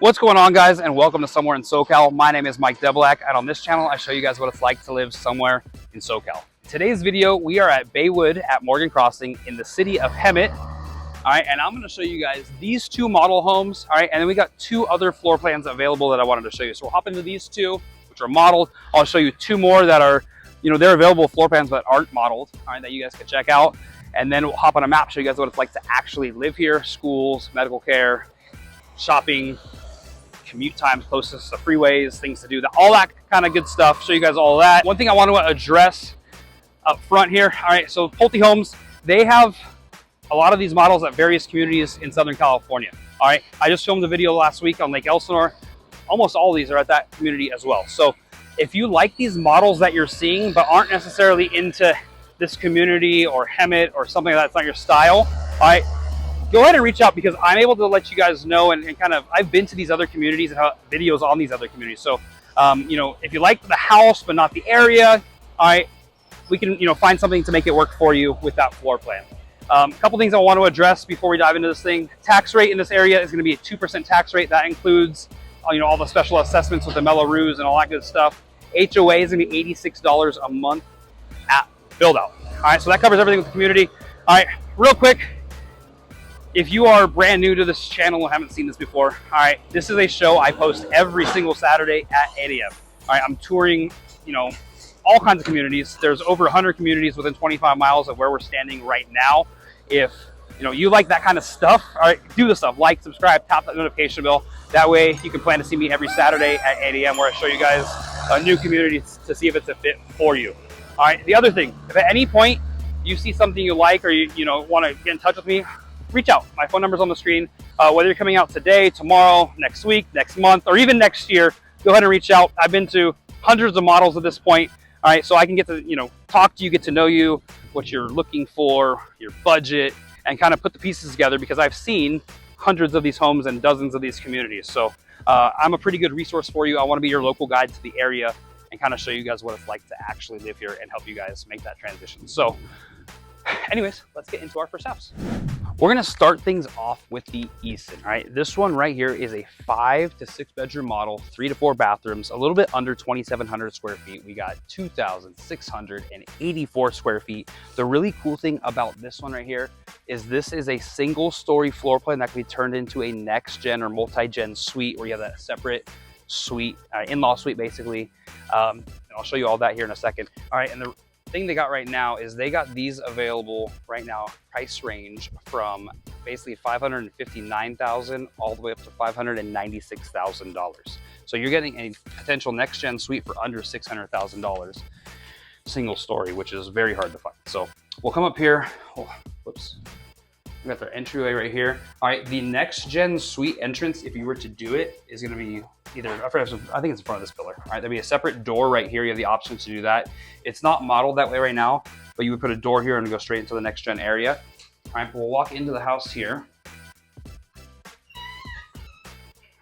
What's going on, guys, and welcome to Somewhere in SoCal. My name is Mike Deblak, and on this channel I show you guys what it's like to live somewhere in SoCal. Today's video, we are at Baywood at Morgan Crossing in the city of Hemet. All right, and I'm going to show you guys these two model homes. All right, and then we got two other floor plans available that I wanted to show you. So we'll hop into these two, which are modeled. I'll show you two more that are, they're available floor plans but aren't modeled. All right, that you guys can check out. And then we'll hop on a map, show you guys what it's like to actually live here: schools, medical care, shopping, commute times closest to freeways, things to do, all that kind of good stuff. Show you guys all of that. One thing I want to address up front here. All right, so Pulte Homes, they have a lot of these models at various communities in Southern California. All right, I just filmed a video last week on Lake Elsinore. Almost all of these are at that community as well. So if you like these models that you're seeing but aren't necessarily into this community or Hemet or something that's not your style, all right, go ahead and reach out, because I'm able to let you guys know and kind of, I've been to these other communities and have videos on these other communities. So, if you like the house but not the area, all right, we can, find something to make it work for you with that floor plan. A couple things I want to address before we dive into this thing. Tax rate in this area is going to be a 2% tax rate. That includes, all the special assessments with the Mello-Roos and all that good stuff. HOA is going to be $86 a month at build out. All right, so that covers everything with the community. All right, real quick, if you are brand new to this channel and haven't seen this before, all right, this is a show I post every single Saturday at 8 a.m. All right, I'm touring, all kinds of communities. There's over 100 communities within 25 miles of where we're standing right now. If, you like that kind of stuff, all right, do the stuff. Like, subscribe, tap that notification bell. That way you can plan to see me every Saturday at 8 a.m. where I show you guys a new community to see if it's a fit for you. All right, the other thing, if at any point you see something you like or you want to get in touch with me, reach out. My phone number's on the screen. Whether you're coming out today, tomorrow, next week, next month, or even next year, go ahead and reach out. I've been to hundreds of models at this point. All right, so I can get to, talk to you, get to know you, what you're looking for, your budget, and kind of put the pieces together, because I've seen hundreds of these homes and dozens of these communities. So I'm a pretty good resource for you. I want to be your local guide to the area and kind of show you guys what it's like to actually live here and help you guys make that transition. So anyways, let's get into our first house. We're gonna start things off with the Easton. All right, this one right here is a 5 to 6 bedroom model, 3 to 4 bathrooms, a little bit under 2,700 square feet. We got 2,684 square feet. The really cool thing about this one right here is this is a single story floor plan that can be turned into a next gen or multi-gen suite, where you have that separate suite, in-law suite basically. And I'll show you all that here in a second. All right, and the thing they got right now is they got these available right now, price range from basically $559,000 all the way up to $596,000. So you're getting a potential next gen suite for under $600,000 single story, which is very hard to find. So we'll come up here. Oh, whoops. We got their entryway right here. All right, the next gen suite entrance, if you were to do it, is going to be either, I think it's in front of this pillar. All right, there'll be a separate door right here. You have the option to do that. It's not modeled that way right now, but you would put a door here and go straight into the next gen area. All right, we'll walk into the house here.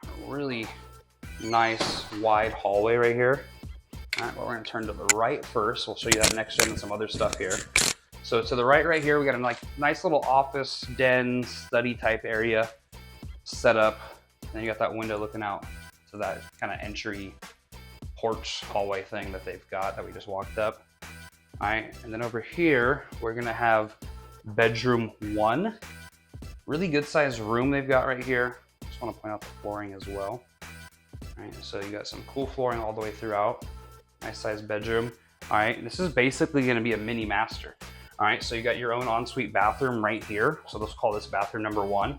A really nice wide hallway right here. All right, well, we're going to turn to the right first. We'll show you that next gen and some other stuff here. So to the right here, we got a nice little office, den, study type area set up. And you got that window looking out to that kind of entry porch hallway thing that they've got that we just walked up. All right, and then over here, we're gonna have bedroom 1. Really good sized room they've got right here. Just wanna point out the flooring as well. All right, so you got some cool flooring all the way throughout. Nice sized bedroom. All right, this is basically gonna be a mini master. All right, so you got your own ensuite bathroom right here. So let's call this bathroom number 1.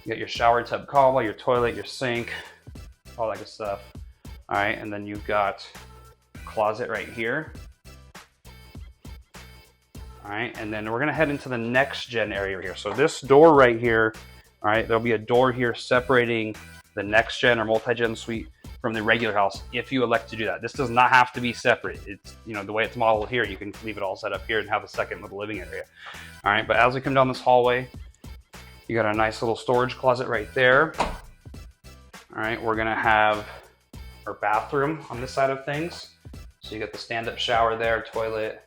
You got your shower tub combo, your toilet, your sink, all that good stuff. All right, and then you've got a closet right here. All right, and then we're gonna head into the next gen area here. So this door right here, all right, there'll be a door here separating the next gen or multi-gen suite from the regular house if you elect to do that. This does not have to be separate. It's, the way it's modeled here, you can leave it all set up here and have a second little living area. All right, but as we come down this hallway, you got a nice little storage closet right there. All right, we're gonna have our bathroom on this side of things. So you got the stand-up shower there, toilet,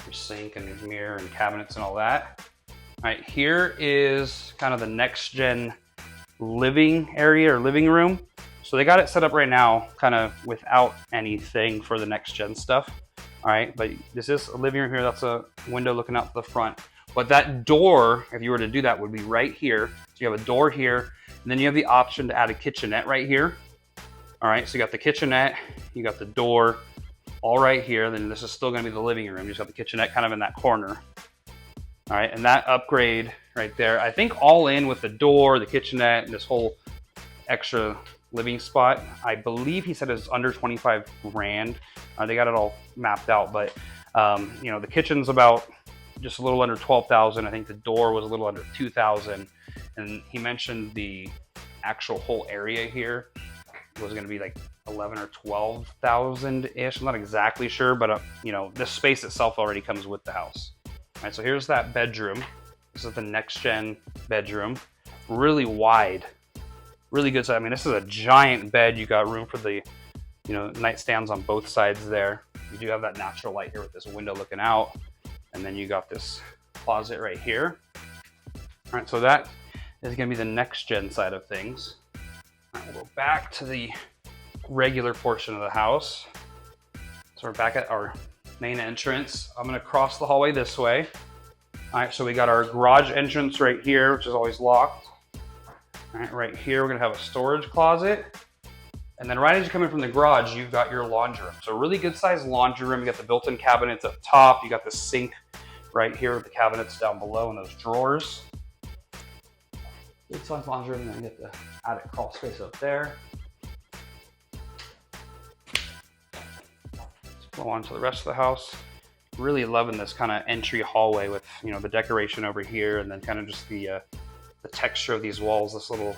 your sink and mirror and cabinets and all that. All right, here is kind of the next gen living area or living room. So they got it set up right now kind of without anything for the next gen stuff. All right, but this is a living room here. That's a window looking out to the front. But that door, if you were to do that, would be right here. So you have a door here, and then you have the option to add a kitchenette right here. All right, so you got the kitchenette, you got the door, all right here. Then this is still gonna be the living room. You just got the kitchenette kind of in that corner. All right, and that upgrade right there, I think all in with the door, the kitchenette, and this whole extra living spot, I believe he said it was under 25 grand. They got it all mapped out, but you know, the kitchen's about just a little under 12,000. I think the door was a little under 2,000, and he mentioned the actual whole area here was going to be like 11 or 12,000 ish. I'm not exactly sure, but you know, this space itself already comes with the house. All right, so here's that bedroom. This is the next gen bedroom. Really wide, really good size. I mean, this is a giant bed. You got room for the, you know, nightstands on both sides there. You do have that natural light here with this window looking out. And then you got this closet right here. All right, so that is gonna be the next gen side of things. All right, we'll go back to the regular portion of the house. So we're back at our main entrance. I'm gonna cross the hallway this way. All right, so we got our garage entrance right here, which is always locked. All right, right here, we're gonna have a storage closet. And then right as you come in from the garage, you've got your laundry room. So really good sized laundry room. You got the built-in cabinets up top. You got the sink right here with the cabinets down below and those drawers. Good sized laundry room, and then you get the attic crawl space up there. Go on to the rest of the house. Really loving this kind of entry hallway with, you know, the decoration over here, and then kind of just the texture of these walls. This little,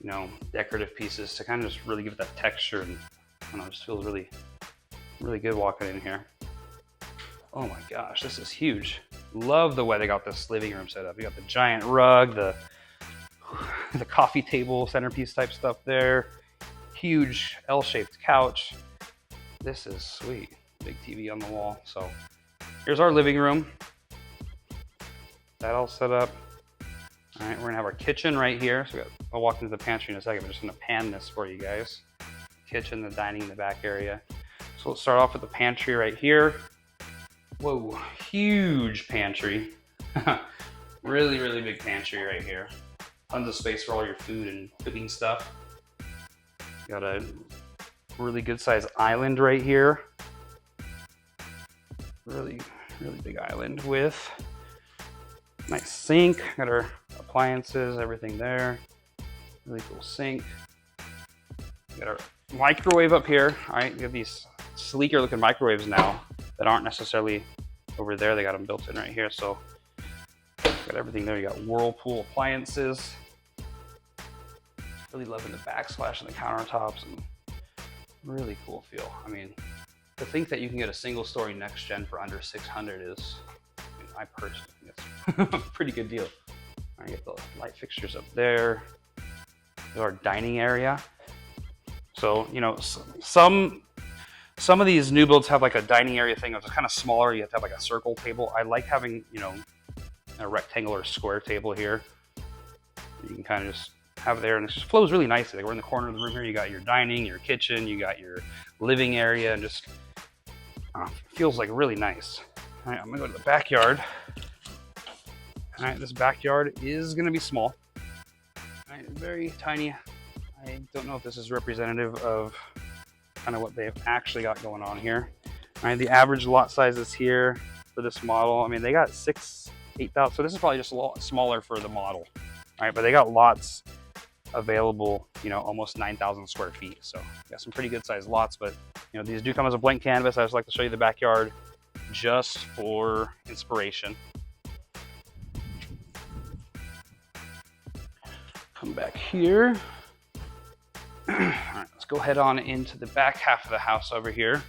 you know, decorative pieces to kind of just really give it that texture, and I don't know, it just feels really, really good walking in here. Oh my gosh, this is huge. Love the way they got this living room set up. You got the giant rug, the coffee table centerpiece type stuff there. Huge L-shaped couch. This is sweet. Big TV on the wall. So here's our living room. That all set up. All right, we're gonna have our kitchen right here. So I'll walk into the pantry in a second. I'm just gonna pan this for you guys. Kitchen, the dining, the back area. So let's start off with the pantry right here. Whoa, huge pantry. Really, really big pantry right here. Tons of space for all your food and cooking stuff. Got a really good size island right here. Really, really big island with nice sink. Got our appliances, everything there. Really cool sink. Got our microwave up here. All right, you have these sleeker looking microwaves now that aren't necessarily over there. They got them built in right here. So got everything there. You got Whirlpool appliances. Really loving the backsplash and the countertops, and really cool feel. I mean, to think that you can get a single story next gen for under 600 is, I mean, I personally think it's a pretty good deal. All right, get the light fixtures up there. There's our dining area. So, you know, some of these new builds have like a dining area thing. It's kind of smaller. You have to have like a circle table. I like having, you know, a rectangular square table here. You can kind of just have it there, and it just flows really nicely. Like we're in the corner of the room here. You got your dining, your kitchen, you got your living area, and just feels like really nice. All right, I'm gonna go to the backyard. All right, this backyard is gonna be small. All right, very tiny. I don't know if this is representative of kind of what they've actually got going on here. All right, the average lot sizes here for this model, I mean, they got 8,000. So this is probably just a lot smaller for the model. All right, but they got lots available, you know, almost 9,000 square feet. So got some pretty good sized lots, but you know, these do come as a blank canvas. I just like to show you the backyard just for inspiration. Come back here. All right, let's go head on into the back half of the house over here.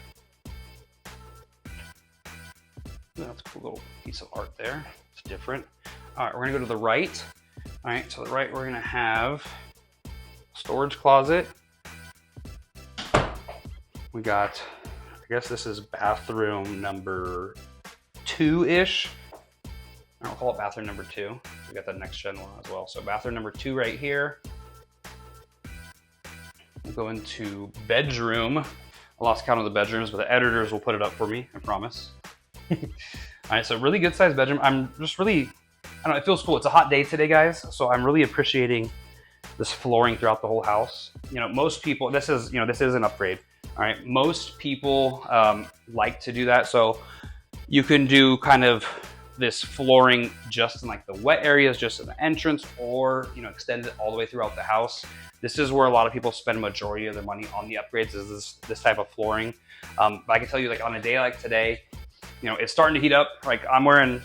That's a cool little piece of art there. It's different. All right, we're gonna go to the right. All right, to the right, we're gonna have a storage closet. We got, I guess this is bathroom number 2-ish. I'll call it bathroom number 2. We got the next gen one as well. So bathroom number 2 right here. We'll go into bedroom. I lost count of the bedrooms, but the editors will put it up for me, I promise. All right, so really good sized bedroom. I'm just really, I don't know, it feels cool. It's a hot day today, guys, so I'm really appreciating this flooring throughout the whole house. You know, most people, this is an upgrade. All right, most people like to do that. So you can do kind of this flooring just in like the wet areas, just in the entrance, or, you know, extend it all the way throughout the house. This is where a lot of people spend majority of their money on the upgrades, is this type of flooring. But I can tell you, like on a day like today, you know, it's starting to heat up. Like I'm wearing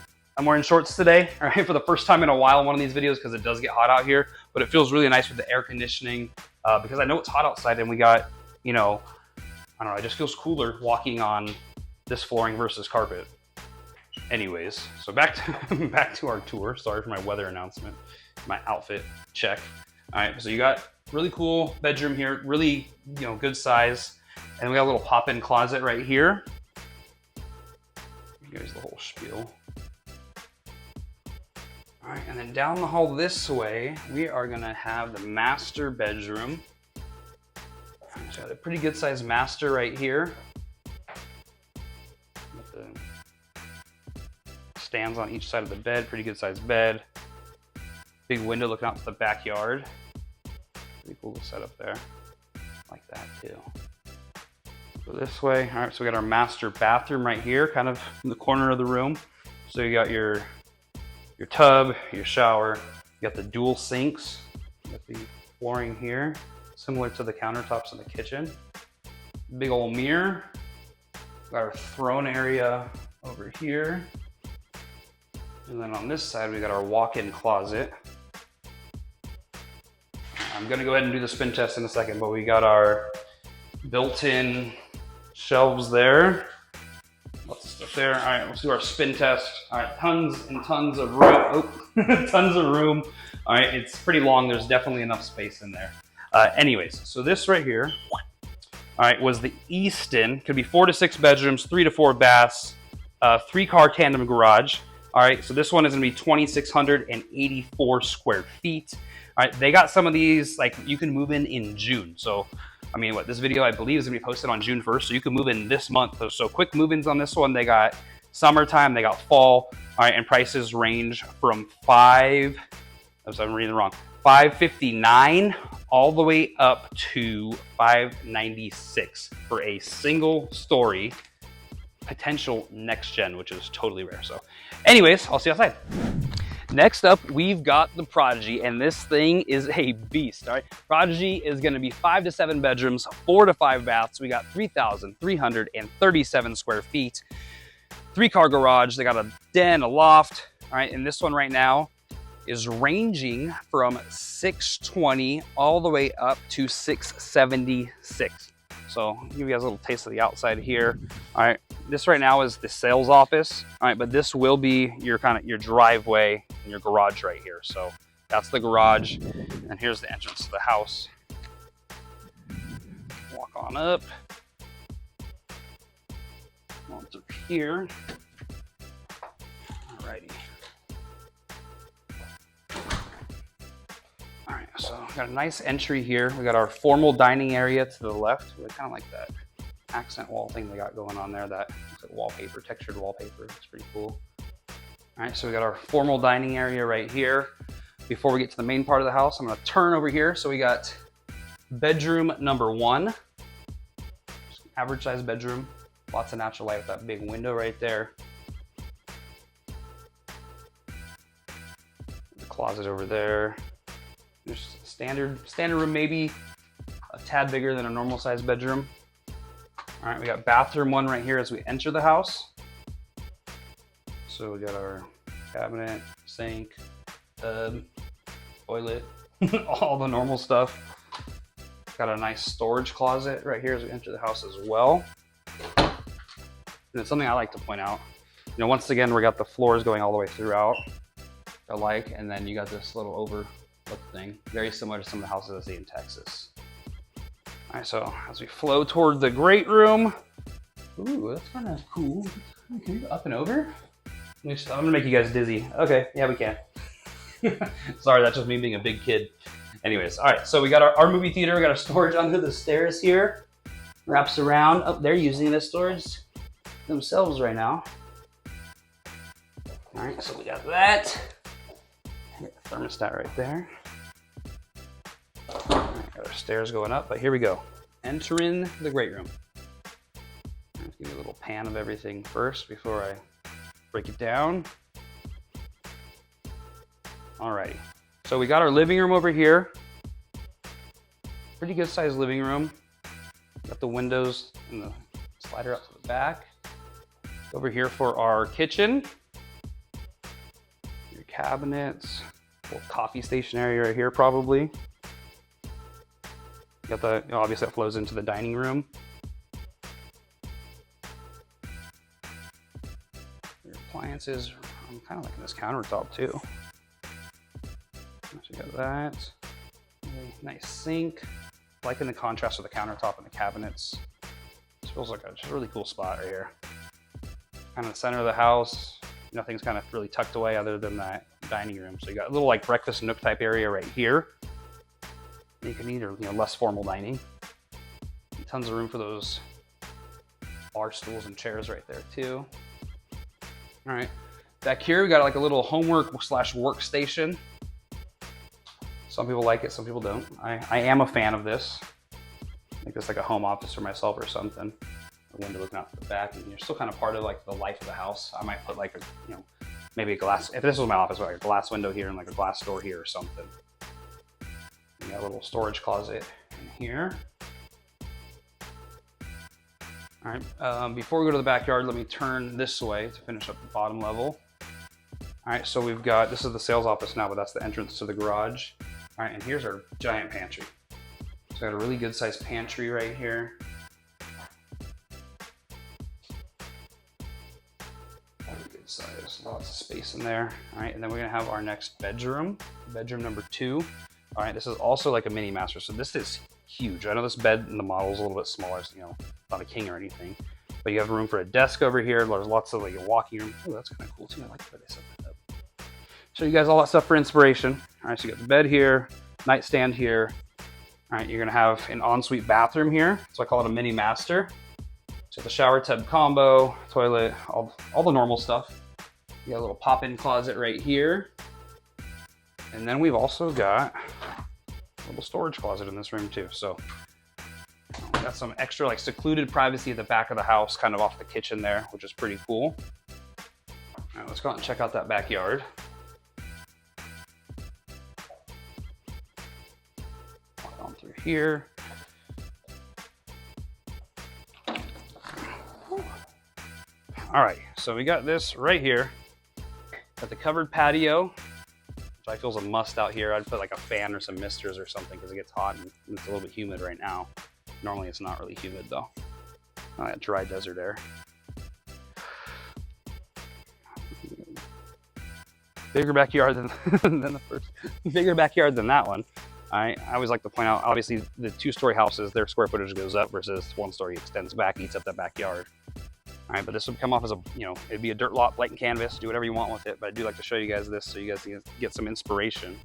shorts today, all right, for the first time in a while in one of these videos, because it does get hot out here, but it feels really nice with the air conditioning, because I know it's hot outside, and we got, you know, I don't know, it just feels cooler walking on this flooring versus carpet. Anyways, so back to our tour. Sorry for my weather announcement, my outfit check. All right, so you got really cool bedroom here, really, you know, good size, and we got a little pop-in closet right here. Here's the whole spiel. All right, and then down the hall this way, we are gonna have the master bedroom. It's got a pretty good sized master right here. With the stands on each side of the bed, pretty good sized bed. Big window looking out to the backyard. Pretty cool to set up there. Like that too. Go this way. All right, so we got our master bathroom right here, kind of in the corner of the room. So you got your tub, your shower, you got the dual sinks, you got the flooring here, similar to the countertops in the kitchen. Big old mirror. Got our throne area over here. And then on this side, we got our walk-in closet. I'm gonna go ahead and do the spin test in a second, but we got our built-in shelves there. Lots of stuff there. All right, let's do our spin test. All right, tons and tons of room. Oh, tons of room. All right, it's pretty long. There's definitely enough space in there. Anyways, so this right here, all right, was the Easton. Could be 4 to 6 bedrooms, 3 to 4 baths, 3-car tandem garage. All right, so this one is gonna be 2,684 square feet. All right, they got some of these, like you can move in June. So, I mean, this video I believe is gonna be posted on June 1st, so you can move in this month. So quick move-ins on this one. They got summertime, they got fall. All right, and prices range from I'm reading wrong, $559 all the way up to $596 for a single story potential next gen, which is totally rare. So anyways, I'll see you outside. Next up, we've got the Prodigy, and this thing is a beast, all right? Prodigy is gonna be 5 to 7 bedrooms, 4 to 5 baths. We got 3,337 square feet, 3-car garage. They got a den, a loft, all right? And this one right now is ranging from $620 all the way up to $676. So I'll give you guys a little taste of the outside here. All right, this right now is the sales office. All right, but this will be your your driveway and your garage right here. So that's the garage, and here's the entrance to the house. Walk on up. On through here. Alrighty. All right, so got a nice entry here. We got our formal dining area to the left. We kind of like that accent wall thing they got going on there. That looks like wallpaper, textured wallpaper. It's pretty cool. All right, so we got our formal dining area right here. Before we get to the main part of the house, I'm gonna turn over here. So we got bedroom number 1. Average size bedroom. Lots of natural light with that big window right there. The closet over there. There's a standard room, maybe a tad bigger than a normal size bedroom. All right, we got bathroom 1 right here as we enter the house. So we got our cabinet, sink, tub, toilet, all the normal stuff. Got a nice storage closet right here as we enter the house as well. And it's something I like to point out. You know, once again, we got the floors going all the way throughout, and then you got this little overlook thing, very similar to some of the houses I see in Texas. All right, so as we flow toward the great room, ooh, that's kind of cool. Can you go up and over? I'm gonna make you guys dizzy. Okay, yeah, we can. Sorry, that's just me being a big kid. Anyways, all right, so we got our movie theater. We got our storage under the stairs here. Wraps around. Oh, they're using it as storage themselves right now. All right, so we got that. Get the thermostat right there. All right, got our stairs going up, but here we go. Entering the great room. Let's give you a little pan of everything first before I break it down. Alrighty, so we got our living room over here. Pretty good sized living room. Got the windows and the slider up to the back. Over here for our kitchen. Your cabinets, little coffee station area right here probably. Got the, obviously that flows into the dining room. Your appliances, I'm kind of liking this countertop too. So you got that. Really nice sink. Liking the contrast of the countertop and the cabinets. This feels like a really cool spot right here. Kind of the center of the house. Nothing's kind of really tucked away other than that dining room. So you got a little like breakfast nook type area right here. You can eat, or less formal dining. And tons of room for those bar stools and chairs right there too. All right, back here we got like a little homework / workstation. Some people like it, some people don't. I am a fan of this. Make this like a home office for myself or something. A window looking out to the back, and you're still kind of part of like the life of the house. I might put like a, maybe a glass. If this was my office, like a glass window here and like a glass door here or something. You got a little storage closet in here. All right, before we go to the backyard, let me turn this way to finish up the bottom level. All right, so we've got, this is the sales office now, but that's the entrance to the garage. All right, and here's our giant pantry. So I got a really good sized pantry right here. Good size, lots of space in there. All right, and then we're gonna have our next bedroom, bedroom number 2. All right, this is also like a mini master, so this is huge. I know this bed in the model is a little bit smaller, so, not a king or anything, but you have room for a desk over here. There's lots of like a walking room. Oh, that's kind of cool too. I like the way they set that up. Show you guys all that stuff for inspiration. All right, so you got the bed here, nightstand here. All right, you're gonna have an ensuite bathroom here. So I call it a mini master. So the shower tub combo, toilet, all the normal stuff. You got a little pop-in closet right here. And then we've also got a little storage closet in this room too. So we got some extra like secluded privacy at the back of the house, kind of off the kitchen there, which is pretty cool. All right, let's go out and check out that backyard. Walk on through here. All right, so we got this right here. Got the covered patio, which I feel is a must out here. I'd put like a fan or some misters or something because it gets hot and it's a little bit humid right now. Normally it's not really humid though. Oh, that dry desert air. Bigger backyard than the first. Bigger backyard than that one. I always like to point out, obviously the 2-story houses, their square footage goes up versus 1-story extends back, eats up that backyard. All right, but this would come off as a, it'd be a dirt lot, blank canvas, do whatever you want with it. But I do like to show you guys this so you guys can get some inspiration.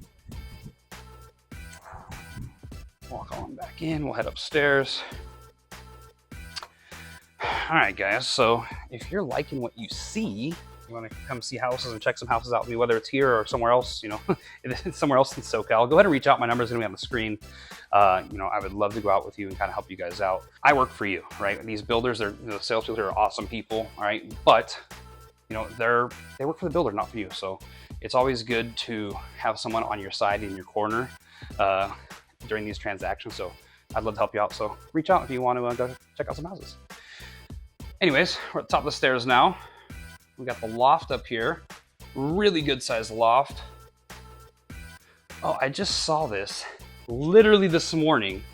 Walk on back in, we'll head upstairs. All right, guys, so if you're liking what you see, you want to come see houses and check some houses out with me, whether it's here or somewhere else, if it's somewhere else in SoCal, go ahead and reach out. My number is going to be on the screen. I would love to go out with you and kind of help you guys out. I work for you, right? These builders, they're, the salespeople are awesome people, all right? But, they work for the builder, not for you. So it's always good to have someone on your side, in your corner during these transactions. So I'd love to help you out. So reach out if you want to go check out some houses. Anyways, we're at the top of the stairs now. We got the loft up here, really good sized loft. Oh, I just saw this literally this morning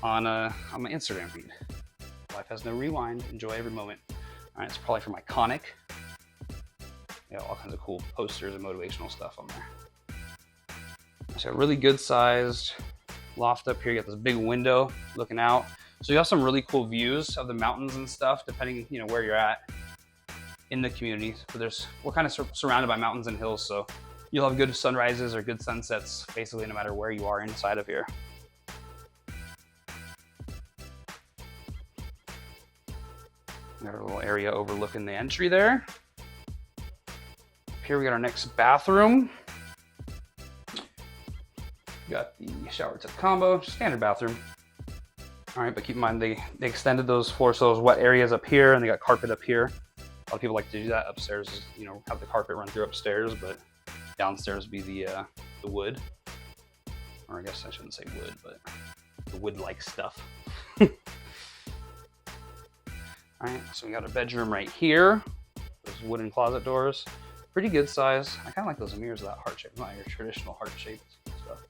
on my Instagram feed. Life has no rewind, enjoy every moment. All right, it's probably from Iconic. All kinds of cool posters and motivational stuff on there. So a really good sized loft up here. You got this big window looking out. So you have some really cool views of the mountains and stuff, depending where you're at in the community. But we're kind of surrounded by mountains and hills, so You'll have good sunrises or good sunsets, basically no matter where you are inside of here. Got our little area overlooking the entry there. Up here we got our next bathroom. Got the shower tub combo, standard bathroom. All right, but keep in mind they extended those floors, so those wet areas up here, and they got carpet up here. A lot of people like to do that upstairs, you know, have the carpet run through upstairs, but downstairs be the wood. Or I guess I shouldn't say wood, but the wood-like stuff. All right, so we got a bedroom right here. Those wooden closet doors, pretty good size. I kind of like those mirrors of that heart shape, not your traditional heart shaped stuff.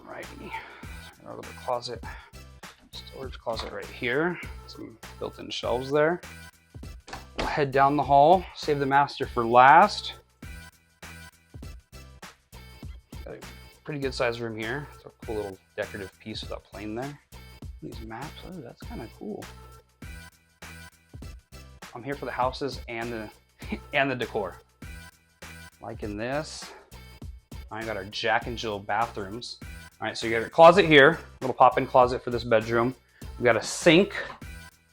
Alrighty, so go to the closet, storage closet right here. Some built-in shelves there. We'll head down the hall, save the master for last. Got a pretty good sized room here. It's a cool little decorative piece with that plane there. These maps, oh, that's kind of cool. I'm here for the houses and the decor. Liking this. I got our Jack and Jill bathrooms. All right, so you got your closet here, little pop-in closet for this bedroom. We got a sink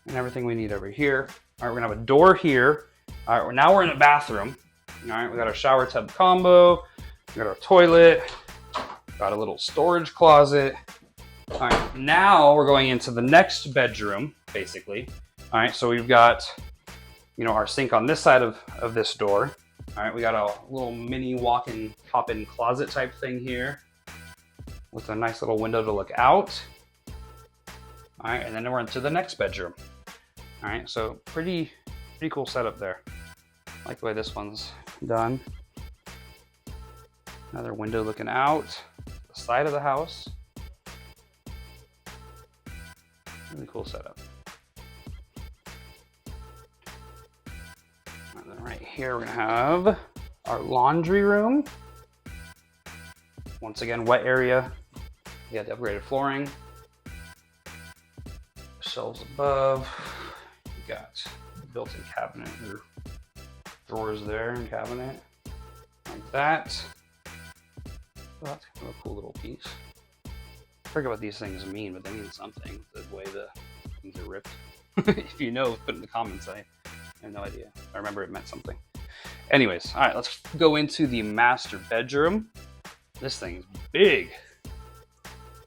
and everything we need over here. All right, we're gonna have a door here. All right, now we're in a bathroom. All right, we got our shower tub combo. We got our toilet. Got a little storage closet. All right, now we're going into the next bedroom, basically. All right, so we've got, you know, our sink on this side of this door. All right, we got a little mini walk-in, pop-in closet type thing here with a nice little window to look out. All right, and then we're into the next bedroom. All right, so pretty cool setup there. I like the way this one's done. Another window looking out the side of the house. Really cool setup. And then right here we're gonna have our laundry room. Once again, wet area. We got the upgraded flooring. Shelves above. We got built-in cabinet or drawers there and cabinet like that. Oh, that's kind of a cool little piece. I forget what these things mean, but they mean something. The way the things are ripped. If you know, put it in the comments. I have no idea. I remember it meant something. Anyways, all right, let's go into the master bedroom. This thing's big.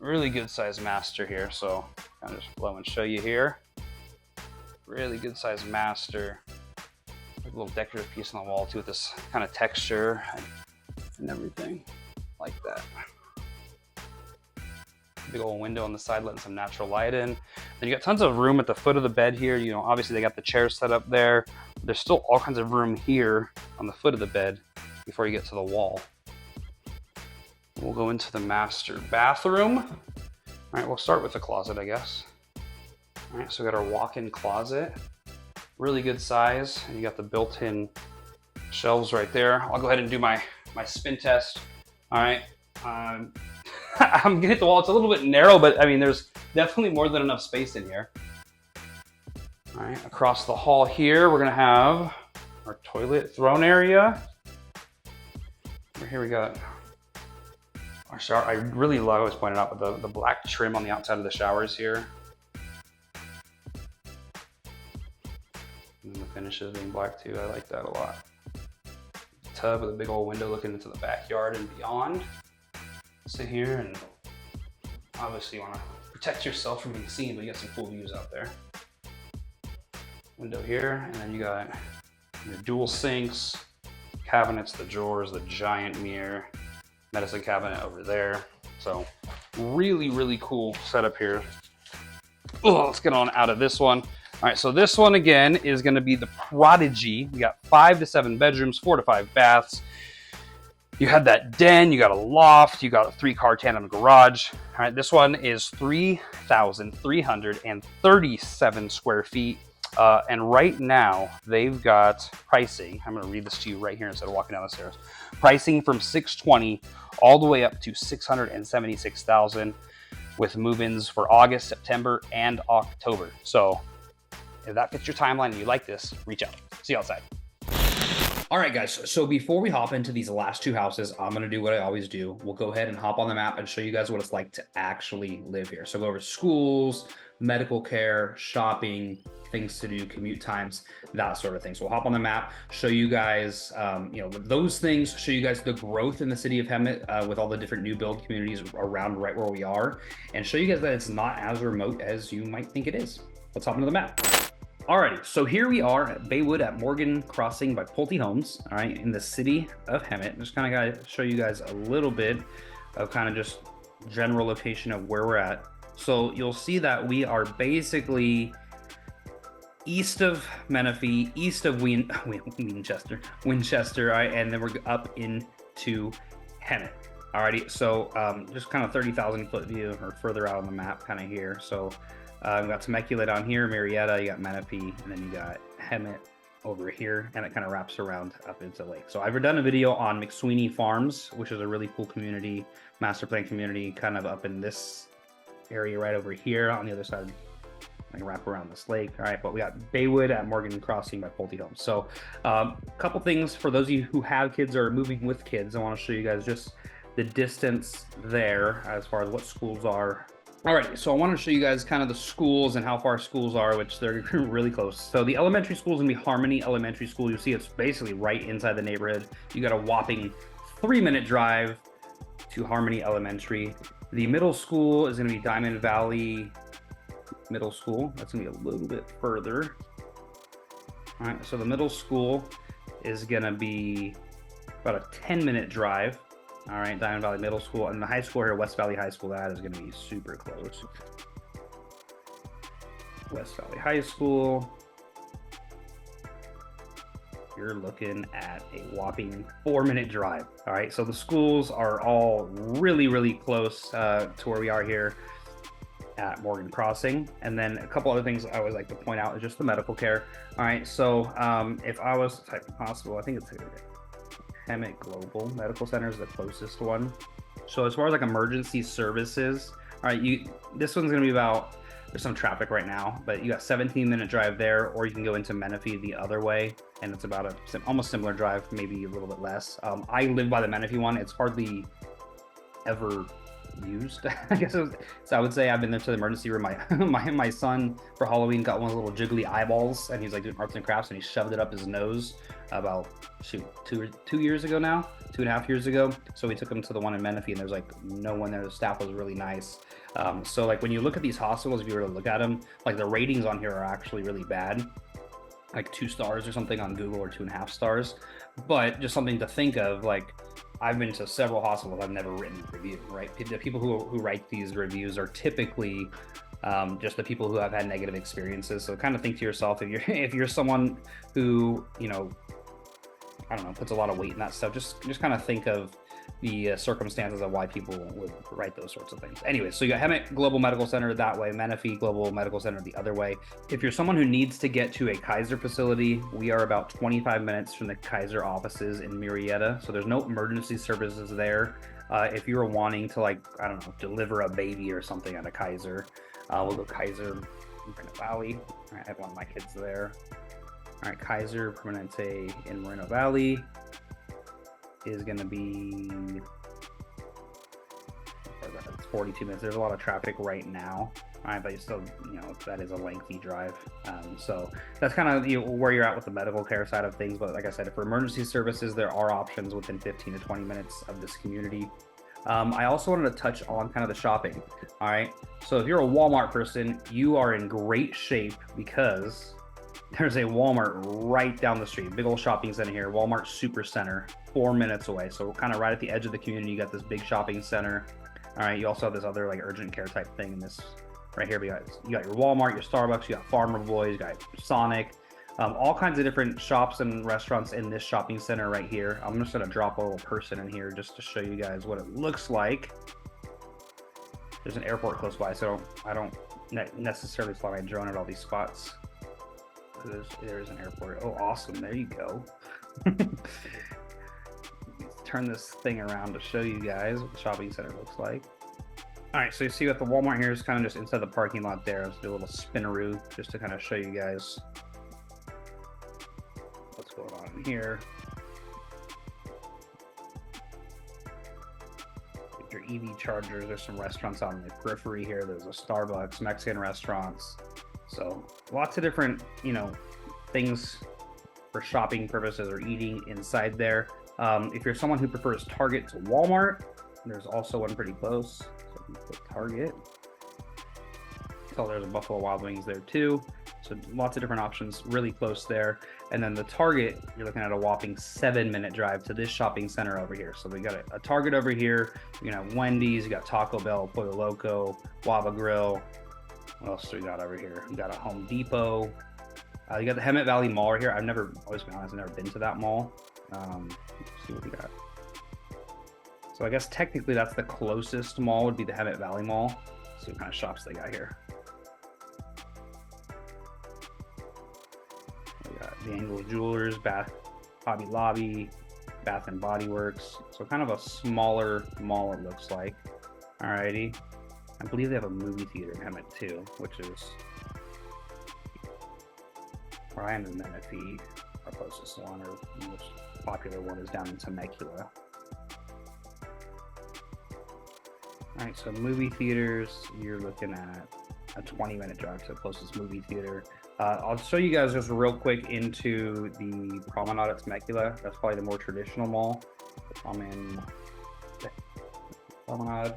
Really good sized master here. So I'll just blow and show you here. Really good sized master. A little decorative piece on the wall too with this kind of texture and everything like that. Big old window on the side letting some natural light in. Then you got tons of room at the foot of the bed here. You know, obviously they got the chairs set up there. There's still all kinds of room here on the foot of the bed before you get to the wall. We'll go into the master bathroom. All right, we'll start with the closet, I guess. All right, so we got our walk-in closet. Really good size. And you got the built-in shelves right there. I'll go ahead and do my spin test. All right. I'm gonna hit the wall. It's a little bit narrow, but I mean, there's definitely more than enough space in here. All right, across the hall here, we're gonna have our toilet throne area. Over here we got our shower. I really love, I always pointed out, with the black trim on the outside of the showers here. And the finishes being black too, I like that a lot. Tub with a big old window looking into the backyard and beyond. Sit here, and obviously you want to protect yourself from being seen, but you got some cool views out there. Window here, and then you got your dual sinks, cabinets, the drawers, the giant mirror, medicine cabinet over there. So really cool setup here. Oh, let's get on out of this one. All right, so this one again is going to be the Prodigy. We got 5 to 7 bedrooms, 4 to 5 baths. You had that den, you got a loft, you got a 3-car tandem garage. All right, this one is 3,337 square feet. And right now they've got pricing. I'm going to read this to you right here instead of walking down the stairs. Pricing from $620 all the way up to $676,000 with move-ins for August, September, and October. So If that fits your timeline and you like this, reach out. See you outside. All right, guys, so before we hop into these last two houses, I'm going to do what I always do. We'll go ahead and hop on the map and show you guys what it's like to actually live here. So go over schools, medical care, shopping, things to do, commute times, that sort of thing. So we'll hop on the map, show you guys, those things, show you guys the growth in the city of Hemet with all the different new build communities around right where we are, and show you guys that it's not as remote as you might think it is. Let's hop into the map. Alrighty, so here we are at Baywood at Morgan Crossing by Pulte Homes, all right, in the city of Hemet. Just kind of got to show you guys a little bit of kind of just general location of where we're at. So you'll see that we are basically east of Menifee, east of Winchester, all right, and then we're up into Hemet. Alrighty, so just kind of 30,000 foot view or further out on the map kind of here. So we've got Temecula down here, Marietta, you got Menifee, and then you got Hemet over here, and it kind of wraps around up into the lake. So I've done a video on McSweeney Farms, which is a really cool community, master plan community, kind of up in this area right over here on the other side. I can wrap around this lake. All right, but we got Baywood at Morgan Crossing by Pulte Homes. So a couple things for those of you who have kids or are moving with kids. I want to show you guys just the distance there as far as what schools are. Alright, so I want to show you guys kind of the schools and how far schools are, which they're really close. So the elementary school is going to be Harmony Elementary School. You'll see it's basically right inside the neighborhood. You got a whopping 3-minute drive to Harmony Elementary. The middle school is going to be Diamond Valley Middle School. That's going to be a little bit further. Alright, so the middle school is going to be about a 10-minute drive. All right, Diamond Valley Middle School, and the high school here, West Valley High School, that is going to be super close. West Valley High School, you're looking at a whopping 4-minute drive. All right, so the schools are all really, really close to where we are here at Morgan Crossing. And then a couple other things I always like to point out is just the medical care. All right, so if I was to type in hospital, I think it's Hemet Global Medical Center is the closest one. So as far as like emergency services, all right, this one's gonna be about, there's some traffic right now, but you got 17-minute drive there, or you can go into Menifee the other way, and it's about a almost similar drive, maybe a little bit less. I live by the Menifee one. It's hardly ever used, I guess. So I would say I've been there to the emergency room. My son for Halloween got one of those little jiggly eyeballs, and he's like doing arts and crafts, and he shoved it up his nose about 2 years ago now, 2.5 years ago. So we took him to the one in Menifee, and there's like no one there. The staff was really nice. So like when you look at these hospitals, if you were to look at them, like the ratings on here are actually really bad, like 2 stars or something on Google, or 2.5 stars. But just something to think of, like I've been to several hospitals, I've never written a review, right? The people who write these reviews are typically just the people who have had negative experiences. So kind of think to yourself, if you're someone who, I don't know, puts a lot of weight in that stuff, just kind of think of the circumstances of why people would write those sorts of things. Anyway, so you got Hemet Global Medical Center that way, Menifee Global Medical Center the other way. If you're someone who needs to get to a Kaiser facility, we are about 25 minutes from the Kaiser offices in Marietta. So there's no emergency services there. If you were wanting to, like, I don't know, deliver a baby or something at a Kaiser, we'll go Kaiser Moreno Valley. All right, I have one of my kids there. All right, Kaiser Permanente in Moreno Valley is going to be, it's 42 minutes. There's a lot of traffic right now. All right, but you still, that is a lengthy drive. So that's kind of where you're at with the medical care side of things. But like I said, for emergency services, there are options within 15 to 20 minutes of this community. I also wanted to touch on kind of the shopping. All right, so if you're a Walmart person, you are in great shape because there's a Walmart right down the street. Big old shopping center here, Walmart Super Center, 4 minutes away. So kind of right at the edge of the community, you got this big shopping center. All right, you also have this other like urgent care type thing in this right here. You got your Walmart, your Starbucks, you got Farmer Boys, you got Sonic, all kinds of different shops and restaurants in this shopping center right here. I'm just gonna drop a little person in here just to show you guys what it looks like. There's an airport close by, so I don't necessarily fly my drone at all these spots. There's an airport. Oh, awesome. There you go. Let's turn this thing around to show you guys what the shopping center looks like. All right, so you see what the Walmart here is kind of just inside the parking lot there. Let's do a little spinaroo just to kind of show you guys what's going on here. Your EV chargers. There's some restaurants on the periphery here. There's a Starbucks, Mexican restaurants. So lots of different, things for shopping purposes or eating inside there. If you're someone who prefers Target to Walmart, there's also one pretty close. So you put Target. So there's a Buffalo Wild Wings there too. So lots of different options really close there. And then the Target, you're looking at a whopping 7-minute drive to this shopping center over here. So we got a Target over here. You can have Wendy's, you got Taco Bell, Pollo Loco, Waba Grill. What else do we got over here? We got a Home Depot. You got the Hemet Valley Mall right here. Always be honest, I've never been to that mall. Let's see what we got. So I guess technically that's the closest mall would be the Hemet Valley Mall. See what kind of shops they got here. We got the Angle Jewelers, Hobby Lobby, Bath and Body Works. So kind of a smaller mall it looks like. Alrighty. I believe they have a movie theater in Hemet too, which is where I am in Menifee. Our closest one or most popular one is down in Temecula. Alright, so movie theaters, you're looking at a 20-minute drive to the closest movie theater. I'll show you guys just real quick into the Promenade at Temecula. That's probably the more traditional mall. I'm in Promenade.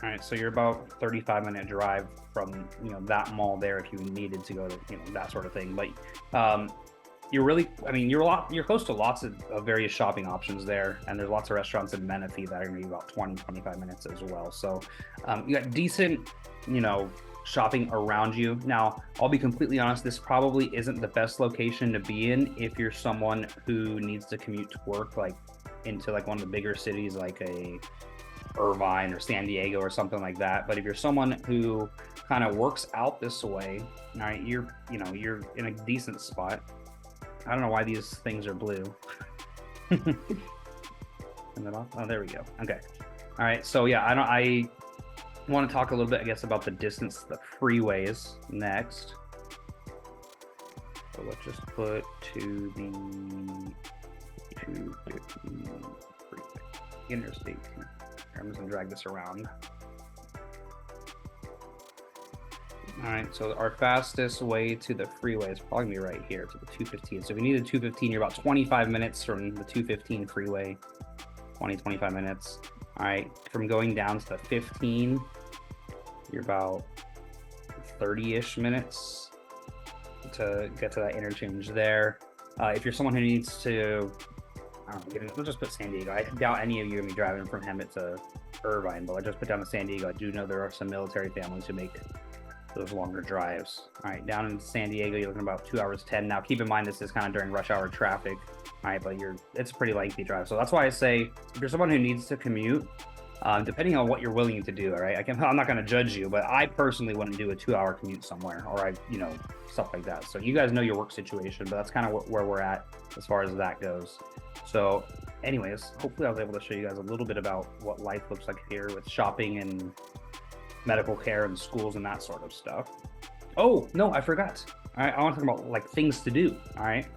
All right, so you're about 35-minute drive from that mall there if you needed to go to that sort of thing. But you're really, you're close to lots of various shopping options there, and there's lots of restaurants in Menifee that are going to be about 20-25 minutes as well. So you got decent, shopping around you. Now, I'll be completely honest, this probably isn't the best location to be in if you're someone who needs to commute to work, like into like one of the bigger cities, like a Irvine or San Diego or something like that. But if you're someone who kind of works out this way, all right, you're in a decent spot. I don't know why these things are blue. And then oh, there we go. Okay. All right. So yeah, I want to talk a little bit, I guess, about the distance, the freeways next. So let's just put to the 250 freeway, interstate. I'm just gonna drag this around. All right, so our fastest way to the freeway is probably gonna be right here to the 215. So if you need a 215, you're about 25 minutes from the 215 freeway, 25 minutes. All right, from going down to the 15, you're about 30-ish minutes to get to that interchange there. If you're someone who needs to, we'll just put San Diego. I doubt any of you are going to be driving from Hemet to Irvine, but I just put down to San Diego. I do know there are some military families who make those longer drives. All right, down in San Diego, you're looking about 2 hours 10. Now, keep in mind, this is kind of during rush hour traffic. All right, but it's a pretty lengthy drive. So that's why I say, if you're someone who needs to commute, depending on what you're willing to do, all right, I'm not going to judge you, but I personally wouldn't do a 2-hour commute somewhere, or stuff like that. So you guys know your work situation, but that's kind of where we're at as far as that goes. So anyways, hopefully I was able to show you guys a little bit about what life looks like here with shopping and medical care and schools and that sort of stuff. Oh, no, I forgot. All right, I want to talk about like things to do. All right.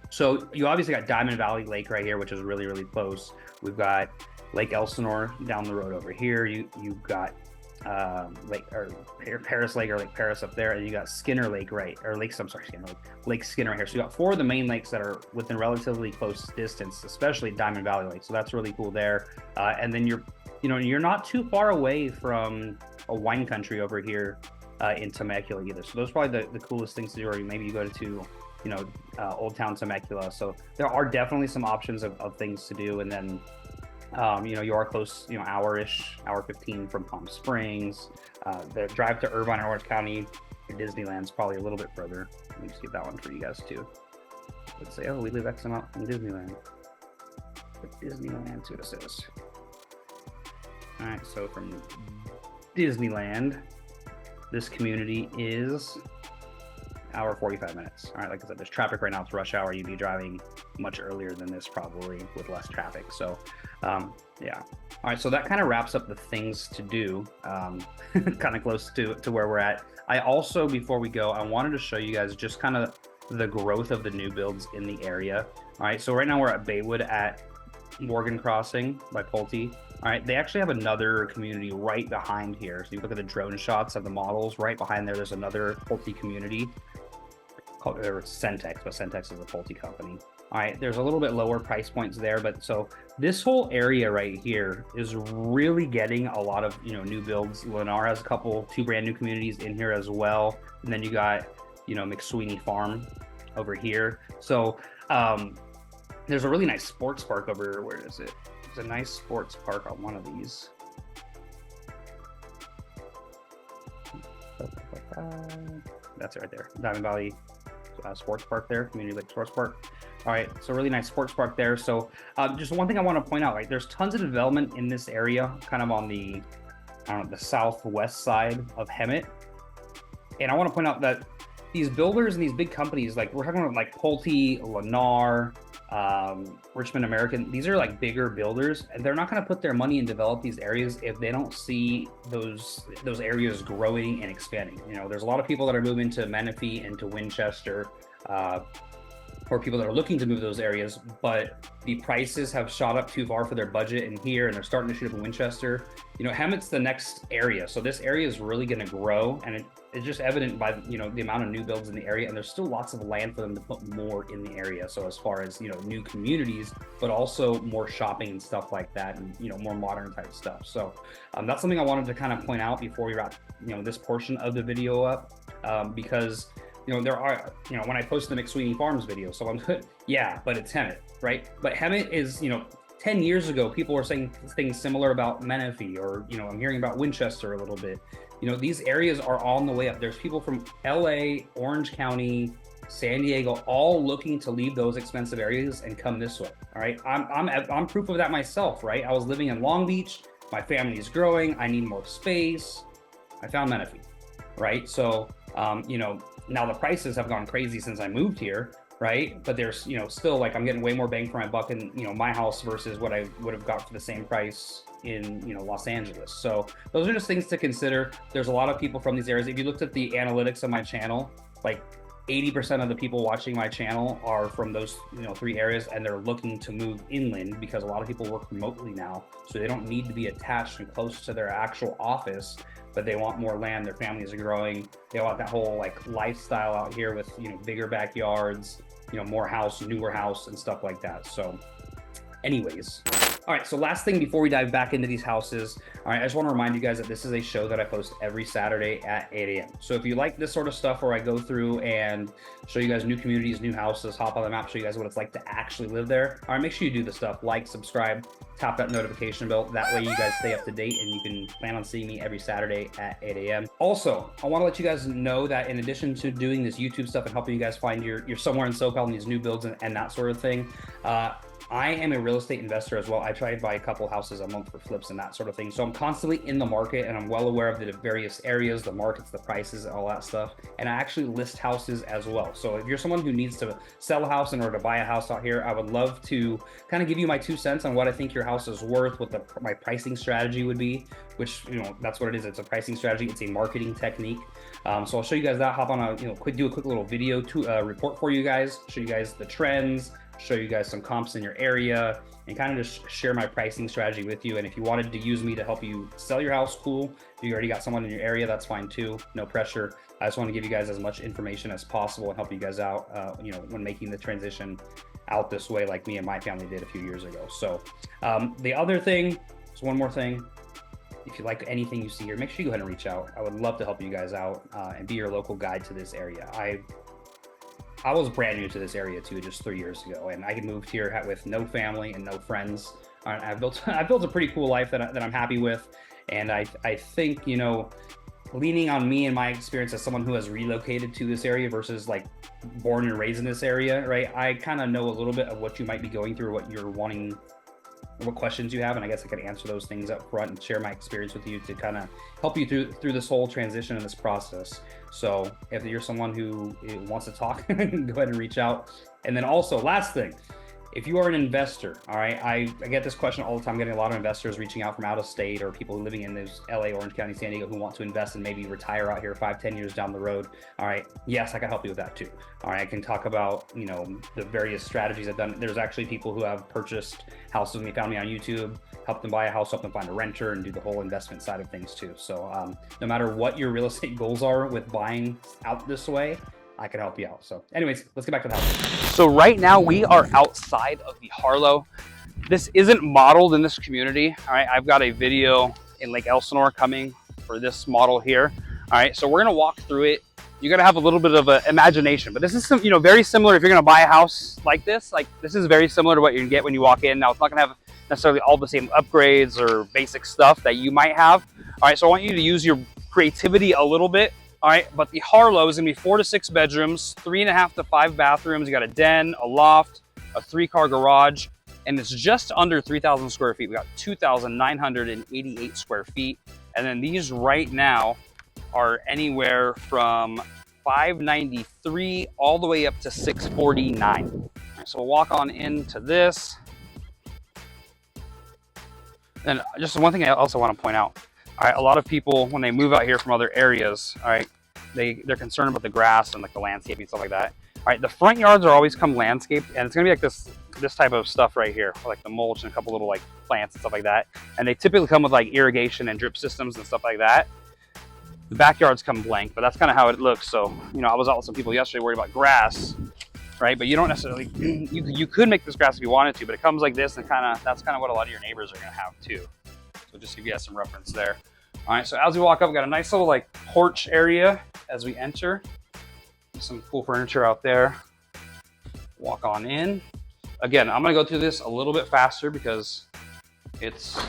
So you obviously got Diamond Valley Lake right here, which is really, really close. We've got Lake Elsinore down the road over here. You've got Paris Lake or Lake Paris up there, and you got Skinner Lake Lake Skinner here. So you got 4 of the main lakes that are within relatively close distance, especially Diamond Valley Lake. So that's really cool there. And then you're not too far away from a wine country over here in Temecula either. So those are probably the coolest things to do, or maybe you go to Old Town Temecula. So there are definitely some options of things to do. And then you are close, hour-ish, hour 15 from Palm Springs. The drive to Irvine or Orange County to Disneyland's probably a little bit further. Let me just get that one for you guys too. Let's say, we live X amount from Disneyland. But Disneyland, see what it says. All right, so from Disneyland, this community is hour 45 minutes. All right, like I said, there's traffic right now. It's rush hour. You'd be driving much earlier than this, probably with less traffic. So yeah. All right, so that kind of wraps up the things to do, kind of close to where we're at. I also, before we go, I wanted to show you guys just kind of the growth of the new builds in the area. All right, so right now we're at Baywood at Morgan Crossing by Pulte. All right, they actually have another community right behind here. So you look at the drone shots of the models right behind there. There's another Pulte community called Centex, but Centex is a Pulte company. All right, there's a little bit lower price points there, but so this whole area right here is really getting a lot of, new builds. Lennar has two brand new communities in here as well, and then you got, McSweeney Farm over here. So there's a really nice sports park over here. Where is it? There's a nice sports park on one of these. That's it right there. Diamond Valley Sports Park there, Community Lake Sports Park. All right, so really nice sports park there. So just one thing I want to point out, there's tons of development in this area, kind of on the, the southwest side of Hemet. And I want to point out that these builders and these big companies, like we're talking about like Pulte, Lennar, Richmond American, these are like bigger builders, and they're not going to put their money and develop these areas if they don't see those areas growing and expanding. There's a lot of people that are moving to Menifee and to Winchester, or people that are looking to move those areas, but the prices have shot up too far for their budget in here, and they're starting to shoot up in Winchester. Hemet's the next area, so this area is really going to grow, and it's just evident by the amount of new builds in the area, and there's still lots of land for them to put more in the area. So as far as new communities, but also more shopping and stuff like that, and more modern type stuff. So that's something I wanted to kind of point out before we wrap this portion of the video up, because there are, when I post the McSweeney Farms video, so I'm good, yeah, but it's Hemet, right? But Hemet is, 10 years ago, people were saying things similar about Menifee, or, I'm hearing about Winchester a little bit. These areas are on the way up. There's people from LA, Orange County, San Diego, all looking to leave those expensive areas and come this way, all right? I'm proof of that myself, right? I was living in Long Beach, my family is growing, I need more space, I found Menifee, right? So, now the prices have gone crazy since I moved here, right? But there's, still like I'm getting way more bang for my buck in, my house versus what I would have got for the same price in, Los Angeles. So those are just things to consider. There's a lot of people from these areas. If you looked at the analytics of my channel, like 80% of the people watching my channel are from those, 3 areas, and they're looking to move inland because a lot of people work remotely now. So they don't need to be attached and close to their actual office, but they want more land. Their families are growing. They want that whole like lifestyle out here with, bigger backyards, more house, newer house and stuff like that. So anyways, all right, so last thing before we dive back into these houses, all right, I just want to remind you guys that this is a show that I post every Saturday at 8 a.m. So if you like this sort of stuff where I go through and show you guys new communities, new houses, hop on the map, show you guys what it's like to actually live there, all right, make sure you do the stuff, like, subscribe, tap that notification bell. That way you guys stay up to date and you can plan on seeing me every Saturday at 8 a.m. Also, I want to let you guys know that in addition to doing this YouTube stuff and helping you guys find your somewhere in SoCal and these new builds and that sort of thing, I am a real estate investor as well. I try to buy a couple houses a month for flips and that sort of thing. So I'm constantly in the market, and I'm well aware of the various areas, the markets, the prices, all that stuff. And I actually list houses as well. So if you're someone who needs to sell a house in order to buy a house out here, I would love to kind of give you my 2 cents on what I think your house is worth, what my pricing strategy would be, which, that's what it is. It's a pricing strategy. It's a marketing technique. So I'll show you guys that, hop on a, do a quick little video to report for you guys, show you guys the trends, show you guys some comps in your area, and kind of just share my pricing strategy with you. And if you wanted to use me to help you sell your house, cool. If you already got someone in your area, that's fine too. No pressure. I just want to give you guys as much information as possible and help you guys out, when making the transition out this way, like me and my family did a few years ago. So the other thing, just one more thing. If you like anything you see here, make sure you go ahead and reach out. I would love to help you guys out and be your local guide to this area. I was brand new to this area too, just 3 years ago, and I moved here with no family and no friends. I've built a pretty cool life that I'm happy with, and I think leaning on me and my experience as someone who has relocated to this area versus like born and raised in this area, right? I kind of know a little bit of what you might be going through, what you're wanting, what questions you have, and I guess I could answer those things up front and share my experience with you to kind of help you through this whole transition and this process. So if you're someone who wants to talk, go ahead and reach out. And then also, last thing, if you are an investor, all right, I get this question all the time, getting a lot of investors reaching out from out of state or people living in those LA, Orange County, San Diego who want to invest and maybe retire out here 5-10 years down the road. All right, yes, I can help you with that too. All right, I can talk about, you know, the various strategies I've done. There's actually people who have purchased houses with me, found me on YouTube, helped them buy a house, helped them find a renter, and do the whole investment side of things too. So no matter what your real estate goals are with buying out this way, I can help you out. So anyways, let's get back to the house. So right now we are outside of the Harlo. This isn't modeled in this community. All right, I've got a video in Lake Elsinore coming for this model here. All right, so we're gonna walk through it. You gotta have a little bit of an imagination, but this is some, you know, very similar. If you're gonna buy a house like this is very similar to what you're gonna get when you walk in. Now it's not gonna have necessarily all the same upgrades or basic stuff that you might have. All right, so I want you to use your creativity a little bit. All right, but the Harlo is gonna be 4 to 6 bedrooms, 3.5 to 5 bathrooms. You got a den, a loft, a 3-car garage, and it's just under 3,000 square feet. We got 2,988 square feet. And then these right now are anywhere from $593 all the way up to $649. All right, so we'll walk on into this. And just one thing I also want to point out. All right, a lot of people, when they move out here from other areas, all right, they're concerned about the grass and like the landscaping, stuff like that. All right, the front yards are always come landscaped, and it's gonna be like this type of stuff right here, like the mulch and a couple little like plants and stuff like that. And they typically come with like irrigation and drip systems and stuff like that. The backyards come blank, but that's kind of how it looks. So, you know, I was out with some people yesterday worried about grass, right? But you don't necessarily, you could make this grass if you wanted to, but it comes like this, and that's kind of what a lot of your neighbors are gonna have too. So just to give you guys some reference there. All right, so as we walk up, we got a nice little like porch area as we enter. Some cool furniture out there. Walk on in. Again, I'm gonna go through this a little bit faster because it's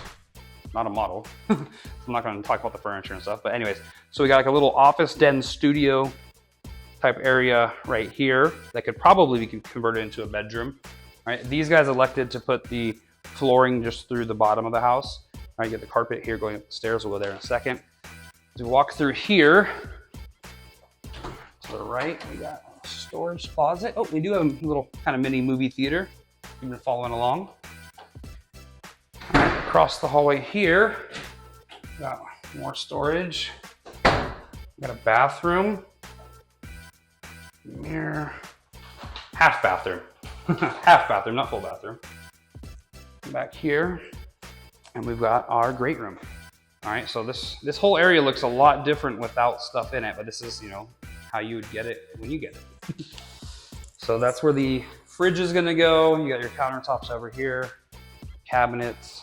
not a model. I'm not gonna talk about the furniture and stuff, but anyways, so we got like a little office den studio type area right here that could probably be converted into a bedroom. All right, these guys elected to put the flooring just through the bottom of the house. All right, get the carpet here going up the stairs. We'll go there in a second. As we walk through here, to the right, we got a storage closet. Oh, we do have a little kind of mini movie theater. You've been following along. All right, across the hallway here, got more storage. We got a bathroom, mirror, half bathroom, half bathroom, not full bathroom. Back here, and we've got our great room. All right, so this whole area looks a lot different without stuff in it, but this is, you know, how you would get it when you get it. So that's where the fridge is gonna go. You got your countertops over here, cabinets,